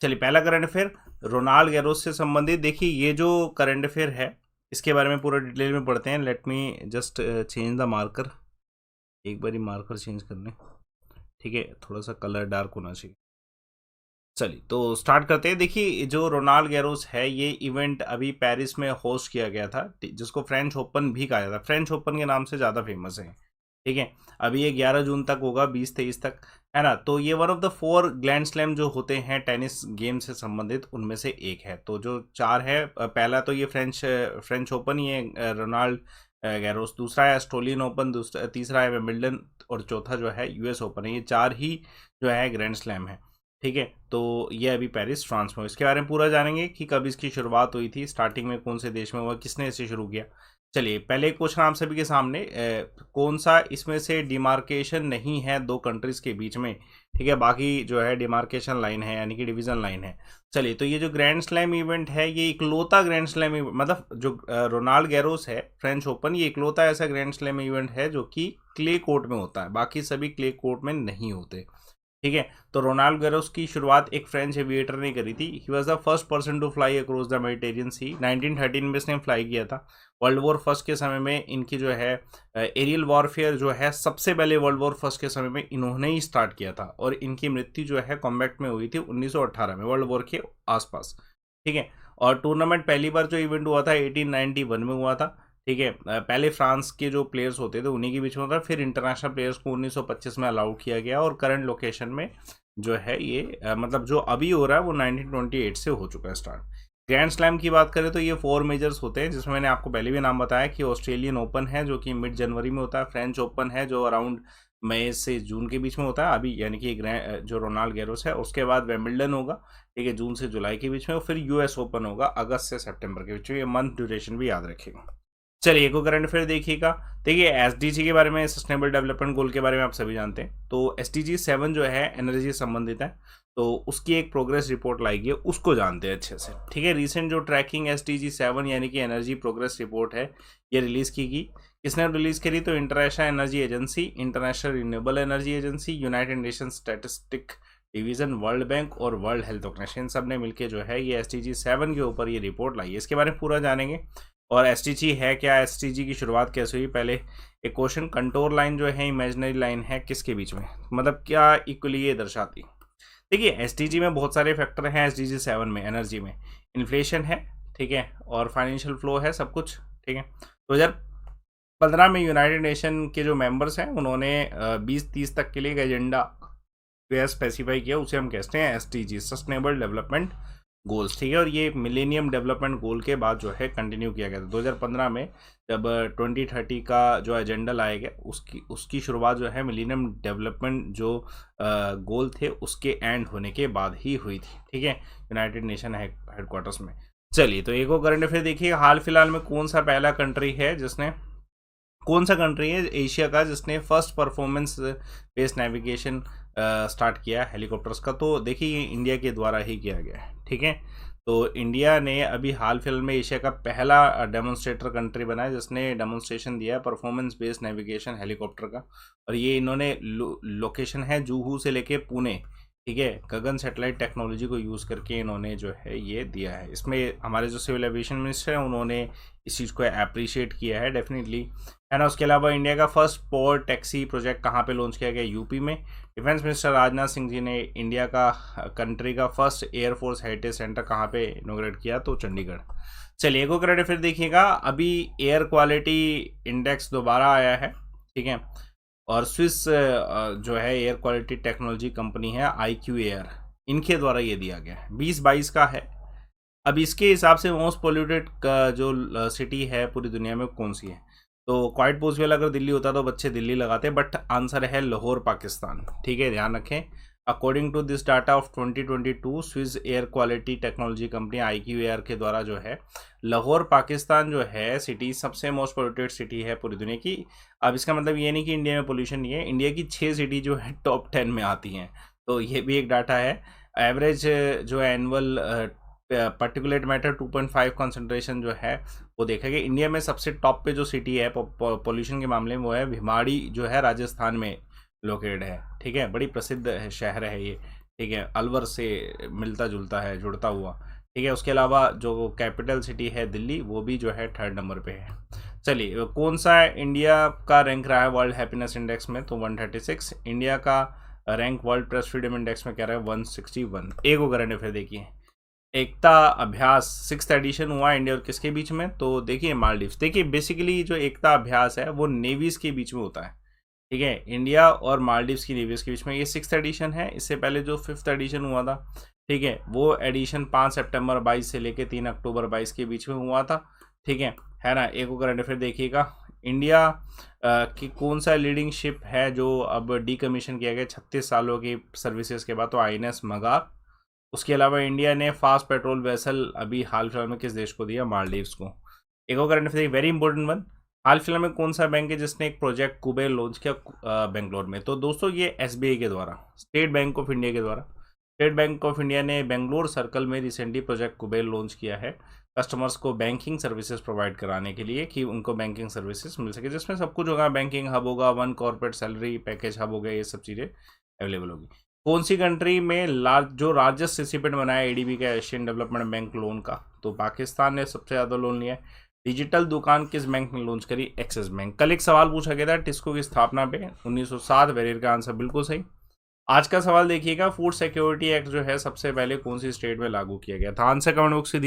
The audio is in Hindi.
चलिए पहला करंट अफेयर रोनाल्ड गैरोस से संबंधित। देखिए ये जो करंट अफेयर है इसके बारे में पूरा डिटेल में पढ़ते हैं। Let me just change the marker, एक बार मार्कर चेंज कर लें, ठीक है, थोड़ा सा कलर डार्क होना चाहिए। चलिए तो स्टार्ट करते हैं। देखिए जो रोनाल्ड गैरोस है ये इवेंट अभी पेरिस में होस्ट किया गया था, जिसको फ्रेंच ओपन भी कहा जाता है, फ्रेंच ओपन के नाम से ज़्यादा फेमस है, ठीक है। अभी ये 11 जून तक होगा, 20-23 तक, है ना। तो ये one of the 4 grand slam जो होते हैं टेनिस गेम से संबंधित उनमें से एक है। तो जो 4 है, पहला तो ये फ्रेंच ओपन ही है रोनाल्ड गैरोस, दूसरा है ऑस्ट्रेलियन ओपन, दूसरा तीसरा है विंबलडन और चौथा जो है यूएस ओपन है। ये 4 ही जो है ग्रैंड स्लैम है, ठीक है। तो ये अभी पेरिस फ्रांस में, इसके बारे में पूरा जानेंगे कि कब इसकी शुरुआत हुई थी, स्टार्टिंग में कौन से देश में हुआ, किसने इसे शुरू किया। चलिए पहले क्वेश्चन आप सभी के सामने, कौन सा इसमें से डिमार्केशन नहीं है दो कंट्रीज के बीच में, ठीक है, बाकी जो है डिमार्केशन लाइन है यानी कि डिवीजन लाइन है। चलिए तो ये जो ग्रैंड स्लैम इवेंट है ये इकलौता ग्रैंड स्लैम मतलब जो रोनाल्ड गैरोस है फ्रेंच ओपन, ये इकलौता ऐसा ग्रैंड स्लैम इवेंट है जो कि क्ले कोर्ट में होता है, बाकी सभी क्ले कोर्ट में नहीं होते, ठीक है। तो रोनाल्ड गैरोस की शुरुआत एक फ्रेंच एविएटर ने करी थी। He was the first person to fly across the Mediterranean sea. 1913 में इसने फ्लाई किया था। वर्ल्ड वॉर फर्स्ट के समय में इनकी जो है एरियल वॉरफेयर जो है सबसे पहले वर्ल्ड वॉर फर्स्ट के समय में इन्होंने ही स्टार्ट किया था, और इनकी मृत्यु जो है कॉम्बैट में हुई थी 1918 में, वर्ल्ड वॉर के आसपास, ठीक है। और टूर्नामेंट पहली बार जो इवेंट हुआ था 1891 में हुआ था, ठीक है। पहले फ्रांस के जो प्लेयर्स होते थे उन्हीं के बीच में होता था, फिर इंटरनेशनल प्लेयर्स को 1925 में अलाउ किया गया, और करंट लोकेशन में जो है ये मतलब जो अभी हो रहा है वो 1928 से हो चुका है स्टार्ट। ग्रैंड स्लैम की बात करें तो ये 4 मेजर्स होते हैं, जिसमें मैंने आपको पहले भी नाम बताया कि ऑस्ट्रेलियन ओपन है जो कि मिड जनवरी में होता है, फ्रेंच ओपन है जो अराउंड मई से जून के बीच में होता है अभी, यानी कि जो रोनाल्ड गैरोस है, उसके बाद विंबलडन होगा, ठीक है, जून से जुलाई के बीच में, और फिर यूएस ओपन होगा अगस्त से सितंबर के बीच में। ये मंथ ड्यूरेशन भी याद रखिएगा। चलिए एक करंट अफेयर देखिएगा। देखिए एसडीजी के बारे में, सस्टेनेबल डेवलपमेंट गोल के बारे में आप सभी जानते हैं। तो एसडीजी 7 जो है एनर्जी से संबंधित है, तो उसकी एक प्रोग्रेस रिपोर्ट लाई गई है, उसको जानते हैं अच्छे से, ठीक है। रिसेंट जो ट्रैकिंग एसडीजी 7 यानी कि एनर्जी प्रोग्रेस रिपोर्ट है ये रिलीज की गई। किसने रिलीज करी? तो international energy agency, international renewable energy agency, United nation statistic division, world bank और वर्ल्ड हेल्थ ऑर्गेनाइजेशन, सब ने मिलकर जो है ये एसडीजी 7 के ऊपर ये रिपोर्ट लाई है। इसके बारे में पूरा जानेंगे। और एसटीजी है क्या, एसटीजी की शुरुआत कैसे हुई। पहले एक क्वेश्चन, कंटोर लाइन जो है इमेजिनरी लाइन है किसके बीच में, मतलब क्या इक्वली ये दर्शाती। देखिए एसटीजी में बहुत सारे फैक्टर हैं, एसटीजी 7 में एनर्जी में इन्फ्लेशन है, ठीक है, और फाइनेंशियल फ्लो है, सब कुछ, ठीक है। 2015 में यूनाइटेड नेशन के जो मेंबर्स हैं उन्होंने 2030 तक के लिए एक एजेंडा स्पेसिफाई किया, उसे हम कहते हैं एसटीजी, सस्टेनेबल डेवलपमेंट गोल्स, ठीक है। और ये मिलेनियम डेवलपमेंट गोल के बाद जो है कंटिन्यू किया गया था 2015 में, जब 2030 का जो एजेंडा लाया गया उसकी शुरुआत जो है मिलेनियम डेवलपमेंट जो गोल थे उसके एंड होने के बाद ही हुई थी, ठीक है, यूनाइटेड नेशन हेडक्वार्टर्स में। चलिए तो एक और करंट अफेयर देखिए, हाल फिलहाल में कौन सा पहला कंट्री है जिसने, कौन सा कंट्री है एशिया का जिसने first performance based navigation start किया हेलीकॉप्टर्स का। तो देखिए ये इंडिया के द्वारा ही किया गया है, ठीक है। तो इंडिया ने अभी हाल फिलहाल में एशिया का पहला डेमोन्स्ट्रेटर कंट्री बना है जिसने डेमोन्स्ट्रेशन दिया है परफॉर्मेंस बेस्ड नेविगेशन हेलीकॉप्टर का, और ये इन्होंने लोकेशन है जुहू से लेके पुणे, ठीक है, गगन सैटेलाइट टेक्नोलॉजी को यूज़ करके इन्होंने जो है ये दिया है। इसमें हमारे जो सिविल एविएशन मिनिस्टर हैं उन्होंने इस चीज़ को अप्रिशिएट किया है डेफिनेटली, है ना। उसके अलावा इंडिया का फर्स्ट पोर्ट टैक्सी प्रोजेक्ट कहाँ पे लॉन्च किया गया? यूपी में। डिफेंस मिनिस्टर राजनाथ सिंह जी ने इंडिया का कंट्री का फर्स्ट एयरफोर्स हेरिटेज सेंटर कहाँ पे इनोग्रेट किया? तो चंडीगढ़। चलिए एक और करंट अफेयर देखिएगा, अभी एयर क्वालिटी इंडेक्स दोबारा आया है, ठीक है, और स्विस जो है एयर क्वालिटी टेक्नोलॉजी कंपनी है IQ एयर, इनके द्वारा ये दिया गया है, 2022 का है। अब इसके हिसाब से मोस्ट पोल्यूटेड का जो सिटी है पूरी दुनिया में कौन सी है? तो क्वाइट पॉसिबल अगर दिल्ली होता तो बच्चे दिल्ली लगाते, बट आंसर है लाहौर पाकिस्तान, ठीक है, ध्यान रखें। According to this data of 2022 Swiss air quality technology company IQ air के द्वारा जो है लाहौर पाकिस्तान जो है सिटी सबसे मोस्ट पोल्यूटेड सिटी है पूरी दुनिया की। अब इसका मतलब ये नहीं कि इंडिया में पोल्यूशन नहीं है, इंडिया की 6 सिटी जो है टॉप 10 में आती हैं, तो ये भी एक डाटा है। एवरेज जो एनुअल पार्टिकुलेट मैटर 2.5 कंसंट्रेशन जो है वो देखा गया। इंडिया में सबसे टॉप पे जो सिटी है पोल्यूशन के मामले में वो है भिवाड़ी, जो है राजस्थान में लोकेटेड है, ठीक है, बड़ी प्रसिद्ध शहर है ये, ठीक है, अलवर से मिलता जुलता है, जुड़ता हुआ। ठीक है, उसके अलावा जो कैपिटल सिटी है दिल्ली, वो भी जो है 3rd नंबर पे है। चलिए, कौन सा इंडिया का रैंक रहा है वर्ल्ड हैप्पीनेस इंडेक्स में? तो 136। इंडिया का rank world press freedom index में क्या रहा है? 161। एक वो करंट अफेयर देखिए, एकता अभ्यास 6th एडिशन हुआ इंडिया और किसके बीच में? तो देखिए मालदीव्स। देखिए बेसिकली जो एकता अभ्यास है वो नेवीज के बीच में होता है। ठीक है, इंडिया और मालदीव्स की नेवीज के बीच में ये 6th एडिशन है। इससे पहले जो 5th एडिशन हुआ था, ठीक है, वो एडिशन 5 सितंबर 22 से लेके 3 अक्टूबर 22 के बीच में हुआ था। ठीक है ना। एक करंट अफेयर देखिएगा, इंडिया की कौन सा लीडिंग शिप है जो अब डीकमीशन किया गया 36 सालों की सर्विसेज के बाद? तो INS मगार। उसके अलावा इंडिया ने फास्ट पेट्रोल वेसल अभी हाल फिलहाल में किस देश को दिया? मालदीव्स को। एक और current affair very important one, हाल फिलहाल में कौन सा बैंक है जिसने एक प्रोजेक्ट कुबेर लॉन्च किया बेंगलोर में? तो दोस्तों ये SBI के द्वारा, स्टेट बैंक ऑफ इंडिया के द्वारा। स्टेट बैंक ऑफ इंडिया ने बेंगलोर सर्कल में रिसेंटली प्रोजेक्ट कुबेर लॉन्च किया है, कस्टमर्स को बैंकिंग सर्विसेज प्रोवाइड कराने के लिए, कि उनको बैंकिंग सर्विसेज मिल सके, जिसमें सब कुछ होगा, बैंकिंग हब होगा, one corporate salary package hub हो गया, ये सब चीज़ें अवेलेबल होगी। कौन सी कंट्री में जो लार्जेस्ट रिसिपेंट बनाया ADB का, एशियन डेवलपमेंट बैंक लोन का? तो पाकिस्तान ने सबसे ज़्यादा लोन लिया है। डिजिटल दुकान किस बैंक ने लॉन्च करी? Axis bank. कल एक सवाल पूछा गया था टिस्को की स्थापना पे 1907, वेरियर का आंसर बिल्कुल सही। आज का सवाल देखिएगा, फूड सिक्योरिटी एक्ट जो है सबसे पहले कौन सी स्टेट में लागू किया गया था? आंसर कमेंट बॉक्स से